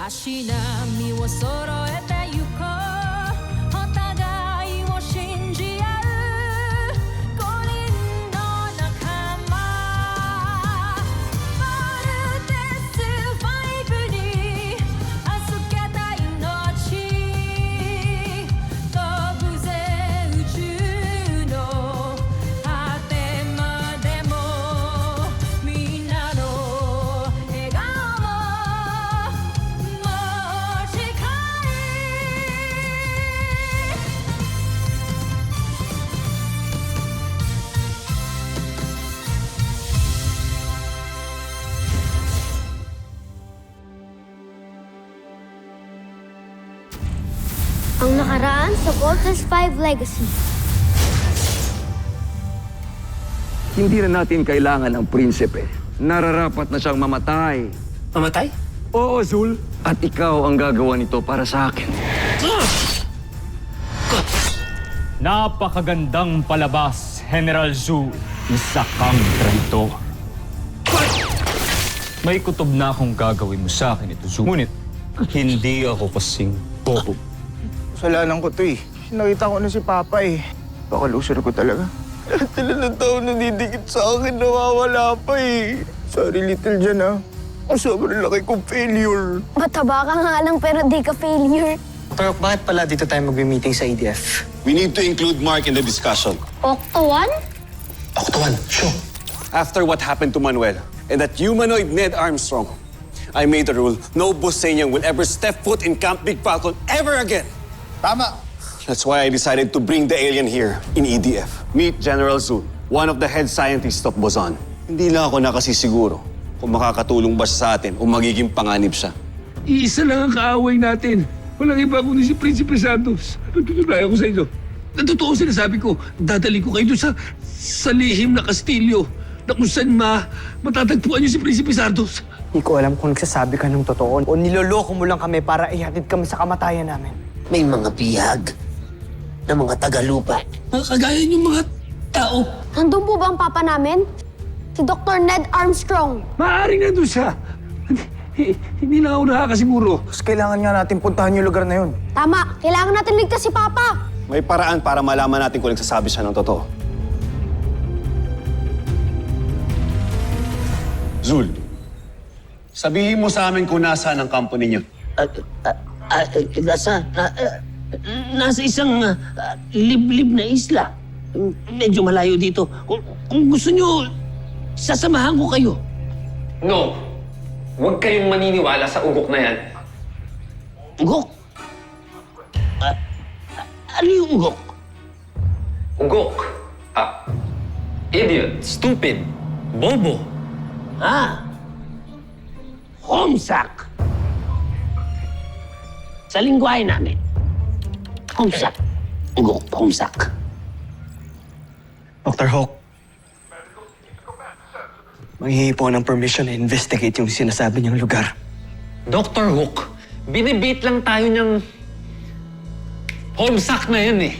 足並みを揃えてゆこうお互いを信じ合う五人の仲間まるでスファイブに預けた命飛ぶぜ宇宙の果てまでもみんなの笑顔持ち帰Ang nakaraan sa Voltes 5 Legacy. Hindi na natin kailangan ng prinsipe. Nararapat na siyang mamatay. Mamatay? Oo, Zul. At ikaw ang gagawa nito para sa akin. Napakagandang palabas, General Zhu. Isa kang traitor. May kutob na akong gagawin mo sa akin ito, Zhu. Ngunit, hindi ako kasing bobo. Kasalanan ko to eh. Nakita ko na si Papa eh. Baka loser ko talaga. Lahat sila ng tao na didikit sa akin, nawawala pa eh. Sorry, Little Jan ah. Ang sobrang laki kong failure. Mataba ka nga lang pero di ka failure. Pero bakit pala dito tayo mag-meeting sa ADF? We need to include Mark in the discussion. Octo 1? Octawan, sure. After what happened to Manuel and that humanoid Ned Armstrong, I made a rule, no Busenyang will ever step foot in Camp Big Falcon ever again. Tama. That's why I decided to bring the alien here in EDF. Meet General Zhu, one of the head scientists of Boson. Hindi lang ako nakasisiguro kung makakatulong ba siya sa atin o magiging panganib siya. Iisa lang ang kaaway natin. Walang iba kundi si Prinsipe Santos. Natutunayan ko sa inyo. Natotoo sinasabi ko, dadali ko kayo doon sa lihim na kastilyo na kung saan matatagpuan niyo si Prinsipe Santos. Hindi ko alam kung nagsasabi ka ng totoo o niloloko mo lang kami para ihatid kami sa kamatayan namin. May mga bihag na mga tagalupa. Kagaya yung mga tao. Nandun po ba ang papa namin? Si Dr. Ned Armstrong. Maaaring nandun siya. Hindi na ako nakakasiguro. Mas kailangan nga natin puntahan yung lugar na yun. Tama, kailangan natin ligtas si Papa. May paraan para malaman natin kung nagsasabi siya ng totoo. Zul, sabihin mo sa amin kung nasaan ang kampo ninyo. Nasa isang liblib na isla. Medyo malayo dito. Kung gusto nyo, sasamahan ko kayo. No. Huwag kayong maniniwala sa ugok na yan. Ugok? Ano yung ugok? Ugok. Idiot. Stupid. Bobo. Homesak. Sa lingwahe namin. Homesak. Ugok, homesak. Dr. Hawk, manghihingi po ng permission na investigate yung sinasabi niyang lugar. Dr. Hook, binibit lang tayo niyang homesack na yan eh.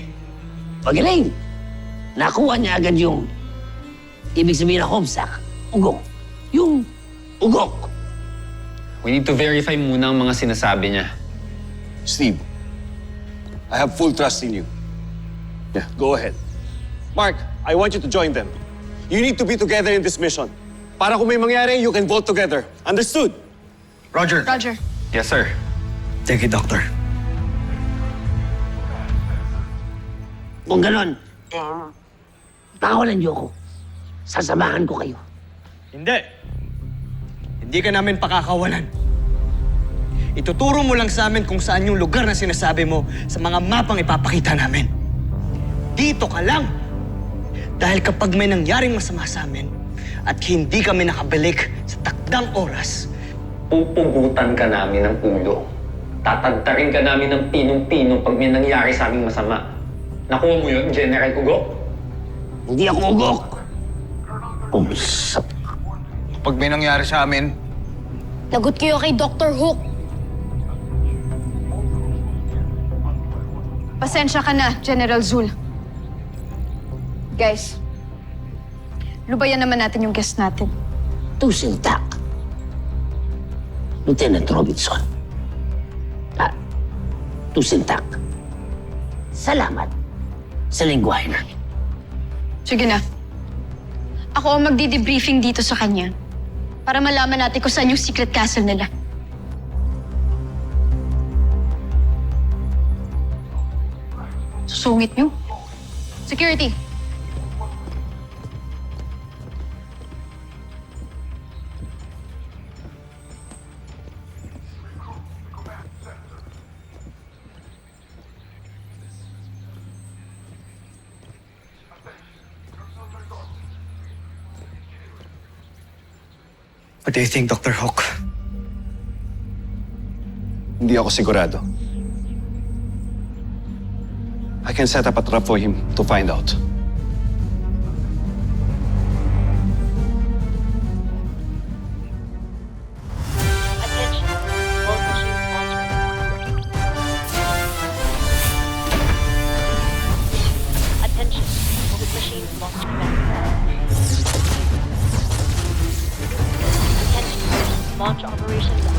Magaling. Nakuha niya agad yung ibig sabihin na homesak. Ugok. Yung ugok. We need to verify muna ang mga sinasabi niya. Steve, I have full trust in you. Yeah, go ahead. Mark, I want you to join them. You need to be together in this mission. Para kung may mangyari, you can vote together. Understood? Roger. Roger. Yes, sir. Thank you, Doctor. Kung ganon, pakawalan niyo ako. Sasamahan ko kayo. Hindi. Hindi ka namin pakakawalan. Ituturo mo lang sa amin kung saan yung lugar na sinasabi mo sa mga mapang ipapakita namin. Dito ka lang. Dahil kapag may nangyaring masama sa amin at hindi kami nakabalik sa takdang oras, Pupugutan ka namin ng ulo. Tatagtarin ka namin ng pinong-pinong pag may nangyari sa aming masama. Nakuha mo yun, General Ugok? Hindi ako ugok. Umsap. Pag may nangyari sa amin, Lagot kayo kay Dr. Hook. Pasensya ka na, General Zul. Guys, lubayan naman natin yung guest natin. Tusiltak. Lieutenant Robinson, tusintak. Salamat sa lingwahe namin. Sige na. Ako ang magdi-debriefing dito sa kanya para malaman natin kung saan yung secret castle nila. Susungit niyo. Security. What do you think, Dr. Hawk? Hindi ako sigurado. I can set up a trap for him to find out. Attention, moving machine launch command. Attention, launch operations on.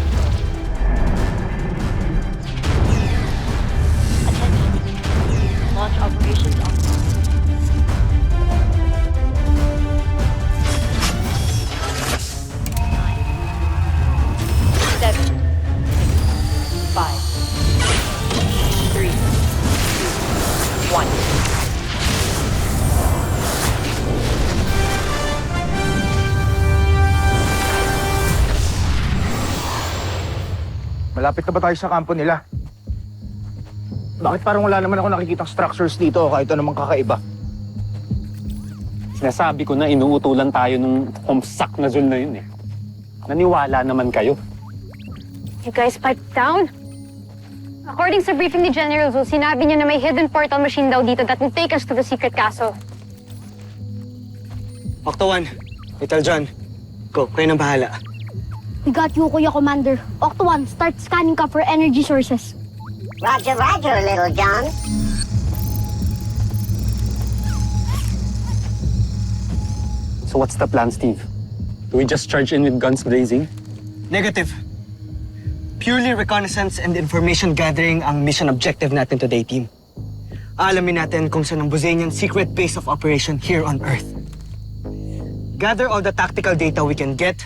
Attention, launch operations on. 7, 6, 5, 3, 2, 1. Malapit na ba tayo sa kampo nila? Bakit parang wala naman ako nakikitang structures dito kahit anumang kakaiba? Sinasabi ko na inuutulan tayo ng homsak na Zul na yun eh. Naniwala naman kayo. You guys pipe down? According sa briefing ni General Zul, sinabi niya na may hidden portal machine daw dito that will take us to the secret castle. Octo 1, Little John. Go, kayo nang bahala. We got you, Kuya Commander. Octo 1, start scanning ka for energy sources. Roger, roger, Little John. So what's the plan, Steve? Do we just charge in with guns blazing? Negative. Purely reconnaissance and information gathering ang mission objective natin today, team. Alamin natin kung saan ang Buzanian secret base of operation here on Earth. Gather all the tactical data we can get,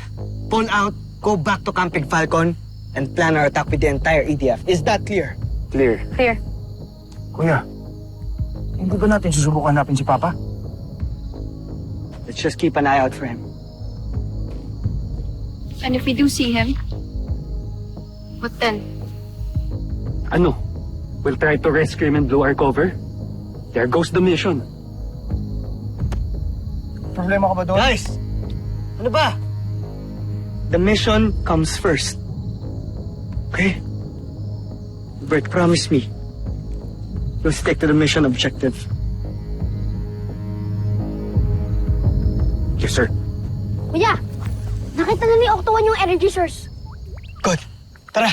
pull out, go back to Camp Falcon, and plan our attack with the entire EDF. Is that clear? Clear. Clear. Kuya, hindi ba natin susubukan hanapin si Papa? Let's just keep an eye out for him. And if we do see him, what then? Ano? We'll try to rescue him and blow our cover? There goes the mission. Problema ka ba doon? Guys! Ano ba? The mission comes first. Okay? Bert, promise me. You'll stick to the mission objective. Yes, sir. Kuya, nakita na ni Octo 1 yung energy source. Good. Tara!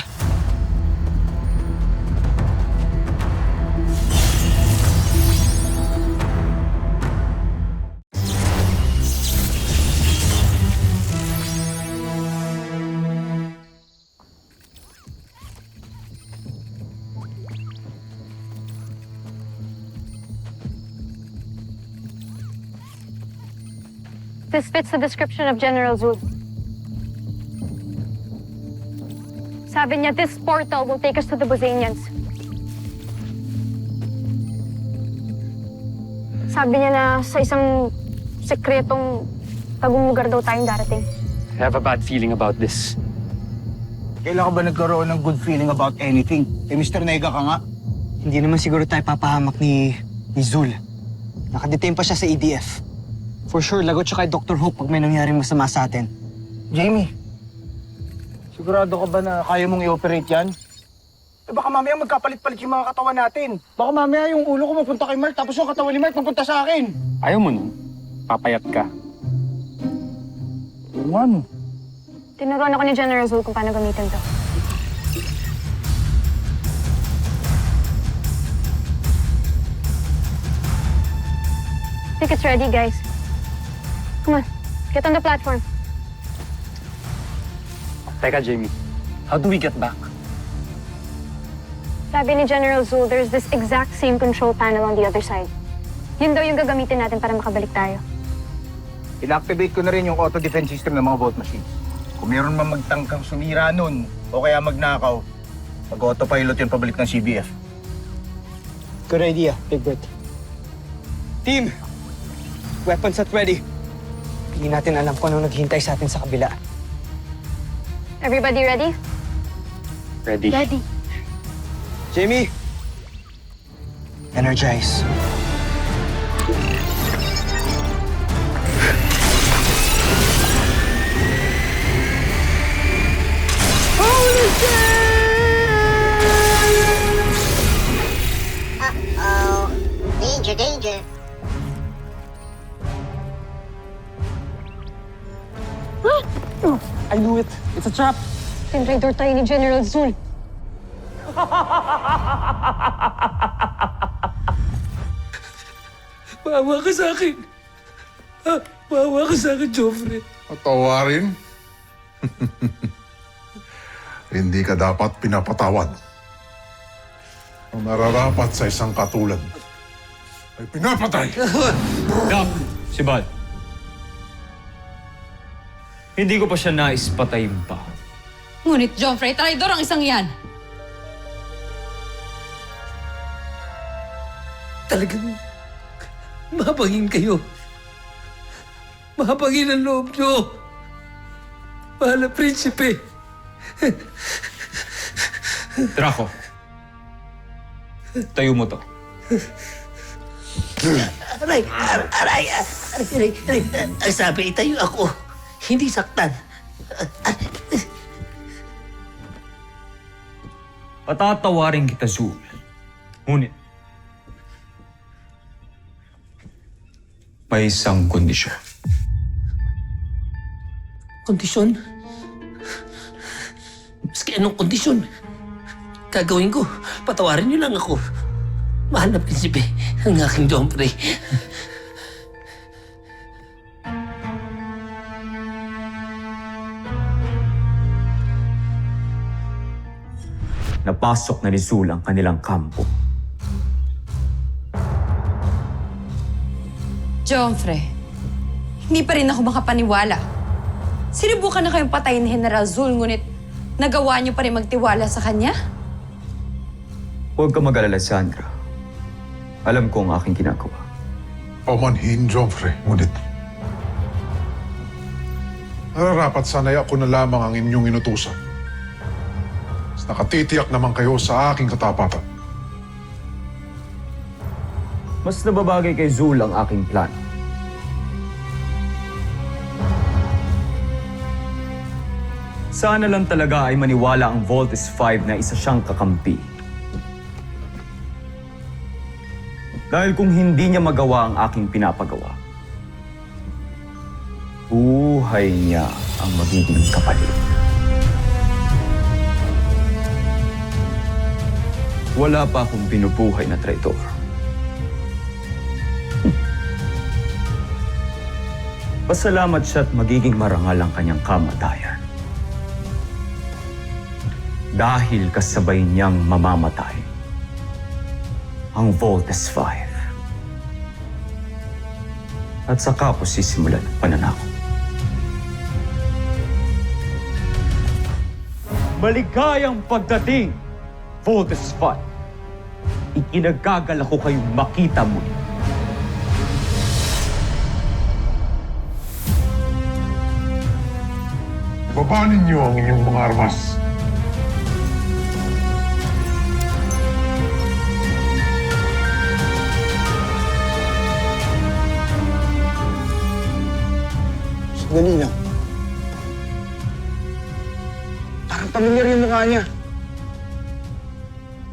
This fits the description of General Zul. Sabi niya, this portal will take us to the Buzanians. Sabi niya na sa isang sekretong tagong lugar daw tayong darating. I have a bad feeling about this. Kailan ka ba nagkaroon ng good feeling about anything? Eh, Mr. Nega ka nga. Hindi naman siguro tayo papahamak ni Zul. Nakadetain pa siya sa EDF. For sure, lagot siya kay Dr. Hope pag may nangyaring masama sa atin. Jamie, sigurado ka ba na kaya mong i-operate yan? Eh baka mamaya magkapalit-palit yung mga katawan natin. Baka mamaya yung ulo ko mapunta kay Mark, tapos yung katawan ni Mark mapunta sa akin. Ayaw mo nun? Papayat ka. Ano? Tinuruan ako ni General Zul kung paano gamitin to. I think it's ready, guys. Come on, get on the platform. Teka, Jamie. How do we get back? Sabi ni General Zul, there's this exact same control panel on the other side. Yun daw yung gagamitin natin para makabalik tayo. Inactivate ko na rin yung auto-defense system ng mga vault machines. Kung meron man magtangkang sumira nun, o kaya magnakaw, mag-autopilot yun pabalik ng CBF. Good idea, Big Bird. Team! Weapons at ready. Hindi natin alam kung anong naghihintay sa atin sa kabila. Everybody ready? Ready. Ready. Jamie! Energize. Uh-oh. Danger, danger. I knew it. It's a trap. Tinraidor tayo ni General Zul. Maawa ka sa akin. Maawa ka sa akin, Joffrey. Patawarin? Hindi ka dapat pinapatawad. Ang nararapat sa isang katulad ay pinapatay. Doc, si Bal. Hindi ko pa siya nais patayin pa. Ngunit, Joffrey, traidor ang isang yan. Talagang mahabagin kayo. Mahabagin ang loob nyo. Mahal na prinsipe. Draco. Tayo mo to. Aray! Ang sabi, itayo ako. Hindi saktan. Patatawarin kita, Zul. Ngunit, may isang kondisyon. Kondisyon? Maski anong kondisyon, gagawin ko. Patawarin niyo lang ako. Mahal na prinsipe, ang aking Joffrey. Napasok na ni Zul ang kanilang kampo. Joffrey, hindi pa rin ako makapaniwala. Sinubukan na kayong patayin ni General Zul, ngunit nagawa niyo pa rin magtiwala sa kanya? Huwag ka mag-alala, Sandra. Alam ko ang aking ginagawa. Pamanhin, Joffrey, ngunit nararapat sana'y ako na lamang ang inyong inutusan. Mas nakatitiyak naman kayo sa aking katapatan. Mas nababagay kay Zul ang aking plan. Sana lang talaga ay maniwala ang Voltes 5 na isa siyang kakampi. Dahil kung hindi niya magawa ang aking pinapagawa, buhay niya ang magiging kapalit. Wala pa akong binubuhay na traitor. Pasalamat siya at magiging marangal ang kanyang kamatayan. Dahil kasabay niyang mamamatay ang Voltes 5. At saka ko sisimulan ang pananakot. Maligayang pagdating, Voltes 5. Ikinagagal ako kayong makita muli. Babanin niyo ang inyong mga armas. Sandali lang. Parang pamilyar yung mukha niya.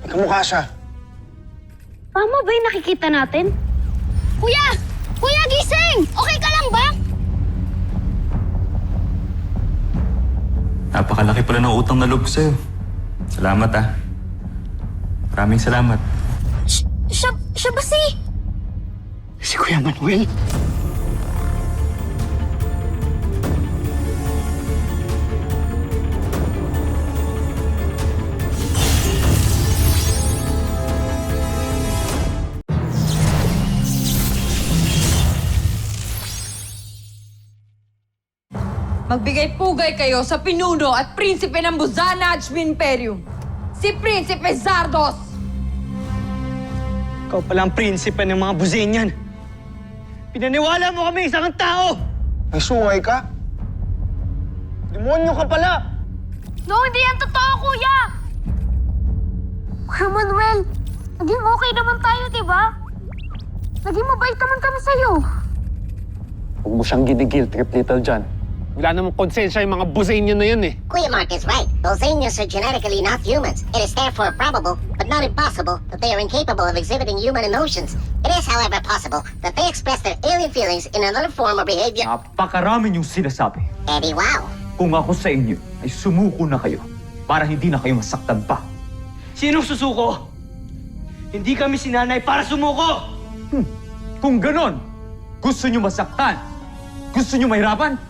Magkamukha siya. Tama ba yung nakikita natin? Kuya! Kuya, gising! Okay ka lang ba? Napakalaki pala ng utang na loob sa'yo. Salamat Maraming salamat. Siya ba si... Si Kuya Manuel? Magbigay-pugay kayo sa pinuno at prinsipe ng Buzanaj Imperium, si Prinsipe Zardos! Ikaw pala ang prinsipe ng mga Buzenyan. Pinaniwala mo kami isang tao! May sungay ka? Demonyo ka pala! No, hindi yan totoo, kuya! Kuya Manuel, naging okay naman tayo, di ba? Naging mabait naman kami sa'yo. Huwag mo siyang ginigil, Trip Little John. Wala namang konsensya yung mga Buzanian na yun eh. Kuya Mark is right. Bosanians are genetically not humans. It is therefore probable, but not impossible, that they are incapable of exhibiting human emotions. It is, however, possible that they express their alien feelings in another form or behavior. Napakarami niyong sinasabi. Eddie, wow. Kung ako sa inyo, ay sumuko na kayo para hindi na kayo masaktan pa. Sinong susuko? Hindi kami sinanay para sumuko! Kung ganon, gusto niyo masaktan? Gusto niyo mahirapan?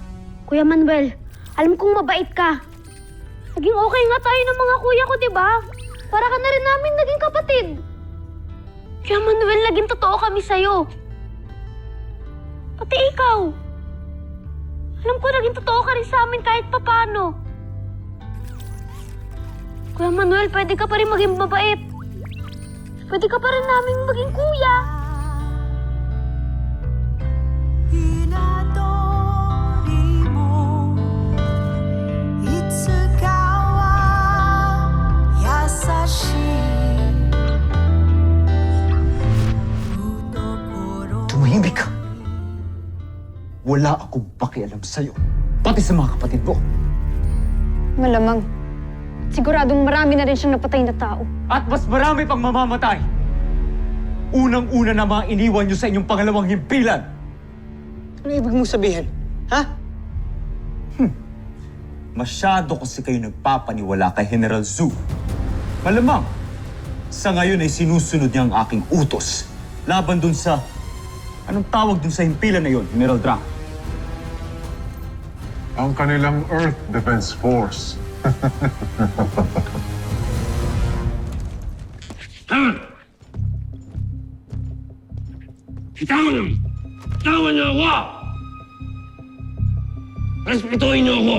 Kuya Manuel, alam kong mabait ka. Naging okay nga tayo ng mga kuya ko, di ba? Para ka na rin namin naging kapatid. Kuya Manuel, naging totoo kami sa'yo. Pati ikaw. Alam ko naging totoo ka rin sa amin kahit papano. Kuya Manuel, pwede ka pa rin maging mabait. Pwede ka pa rin namin maging kuya. Tumahimik ka. Wala akong pakialam sa'yo. Pati sa mga kapatid mo. Malamang. Siguradong marami na rin siyang napatay na tao. At mas marami pang mamamatay. Unang-una na mga iniwan niyo sa inyong pangalawang himpilan. Ano ibig mong sabihin? Ha? Masyado kasi kayo nagpapaniwala kay General Zhu. Malamang, sa ngayon ay sinusunod niya ang aking utos. Laban dun sa... Anong tawag dun sa himpilan na yon, General Drak? Ang kanilang Earth Defense Force. Tawan niyo ako! Respetuhin niyo ako!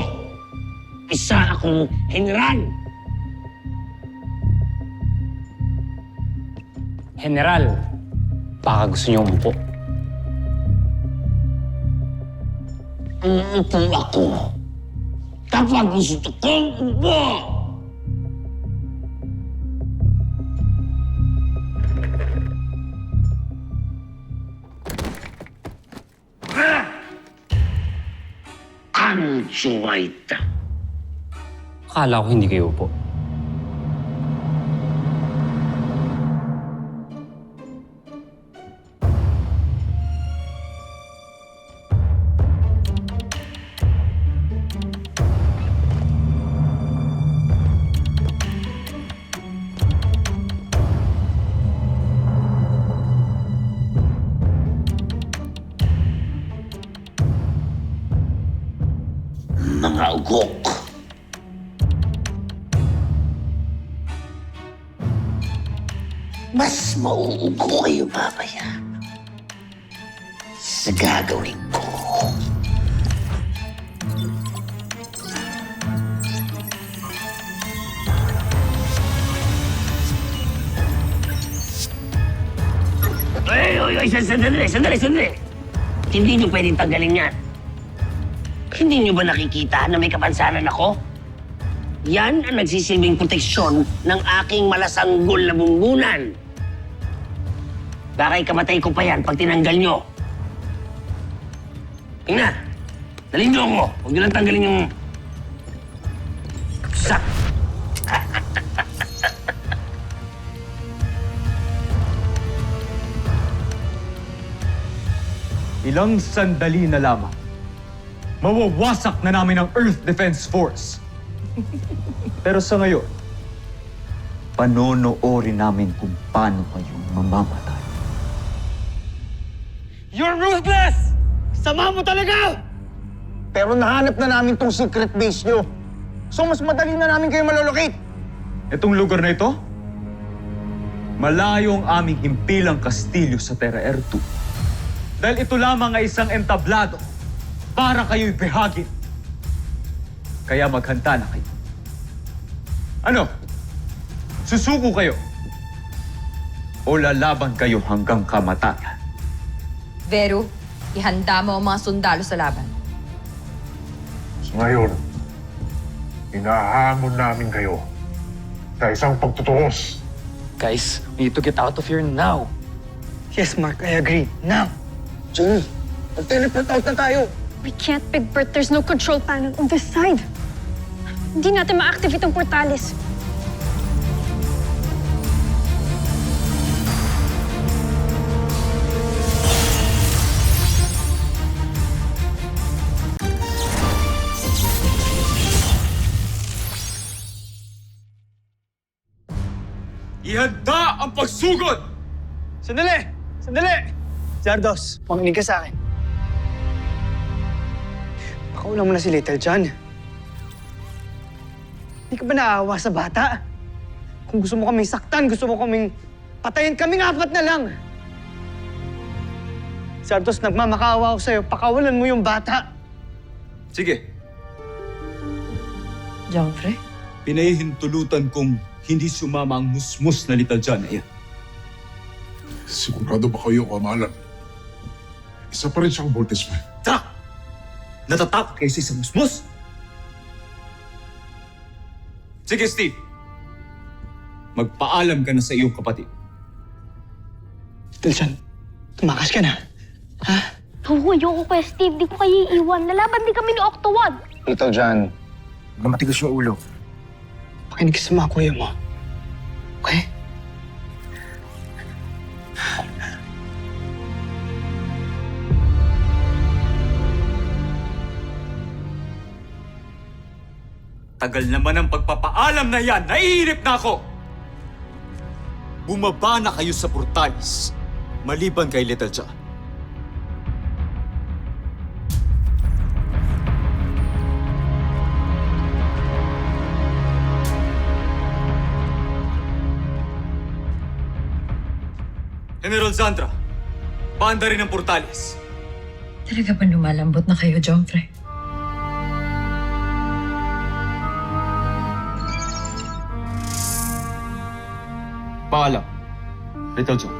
Isa akong general! General, baka gusto niyo umupo. Umupo ako kapag gusto kong umupo! Ang suwaita. Akala ko hindi kayo upo. Mga ugok. Mas mauugo kayo mamaya sa gagawin ko. Ay, sandali. Hindi niyo pwedeng tanggalin yan. Hindi niyo ba nakikita na may kapansanan ako? Yan ang nagsisilbing proteksyon ng aking malasanggol na bumbunan. Baka ikamatay ko pa yan pag tinanggal niyo. Tingnan, dalhin niyo ako. Huwag niyo lang tanggalin yung... Sak! Ilang sandali na lamang. Mawawasak na namin ang Earth Defense Force. Pero sa ngayon, panonoorin namin kung paano kayong mamamatay. You're ruthless! Sama mo talaga! Pero nahanap na namin tong secret base nyo. So mas madali na namin kayo malolocate. Itong lugar na ito, malayo ang aming himpilang kastilyo sa Terra Air 2. Dahil ito lamang ay isang entablado para kayo'y behagin. Kaya maghanda na kayo. Ano? Susuko kayo? O lalaban kayo hanggang kamatayan? Vero, ihanda mo ang mga sundalo sa laban. Ngayon, inahamon namin kayo sa isang pagtutuos. Guys, we need to get out of here now. Yes, Mark, I agree. Now! Jenny, mag-teleport out na tayo. We can't, Big Bert. There's no control panel on this side. Hindi natin ma-activate ang portalis. Ihanda ang pagsugod! Sandali! Sandali! Zardos, makinig ka sa akin. Pakaulan mo na si Little John. Hindi ka ba naawa sa bata? Kung gusto mo kaming saktan, gusto mo kaming patayin, kaming apat na lang. Zardos, nagmamakaawa ako sa'yo. Pakawalan mo yung bata. Sige, Joffrey? pinahihintulutan kong hindi sumama ang musmus na Little John na yan. Sigurado ba kayo, Kamalan? Isa pa rin siyang Voltes 5. Tak! Natatakot kayo sa isang musmus? Sige, Steve. Magpaalam ka na sa iyong kapatid. Little John, tumakas ka na. Ha? Oo, ayoko kay Steve. Di ko kayo iiwan. Lalaban din kami ni Octowad. Little John, matigas yung ulo. Makinig ka sa mga kuya mo. Okay? Tagal naman ang pagpapaalam na yan. Naiinip na ako! Bumaba na kayo sa portalis, maliban kay Little John. General Zandra, paanda rin ang portalis. Talaga ba lumalambot na kayo, Joffrey? Paalam, Little John.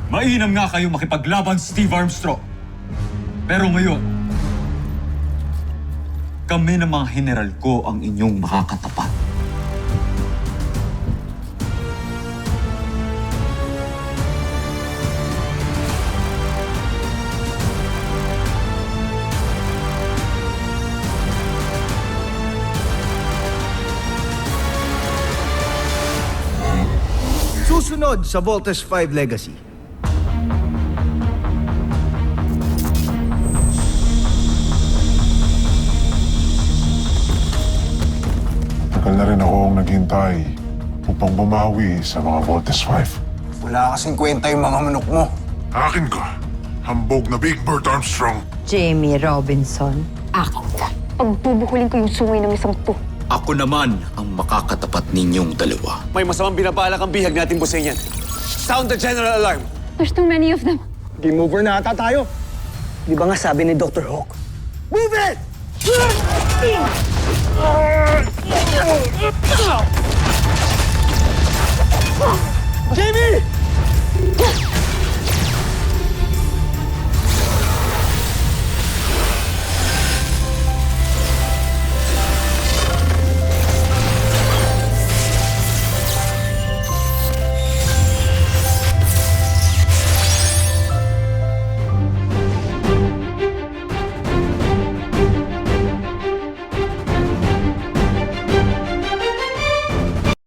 Mainam nga kayo makipaglaban, Steve Armstrong. Pero ngayon, kami ng mga general ko ang inyong makakatapat. Susunod sa Voltes 5 Legacy. Tagal na rin akong naghintay upang bumawi sa mga Voltes 5. Wala kasing kwenta yung mga manok mo. Akin ka, hambog na Big Bert Armstrong. Jamie Robinson, akin ka. Pagbubukulin ko yung sungay ng isang to. Ako naman ang makakatapat ninyong dalawa. May masamang binabalak ang bihag natin, Busenyan. Sound the general alarm. There's too many of them. Game over na ata tayo. Di ba nga sabi ni Dr. Hawk? Move it! Jamie!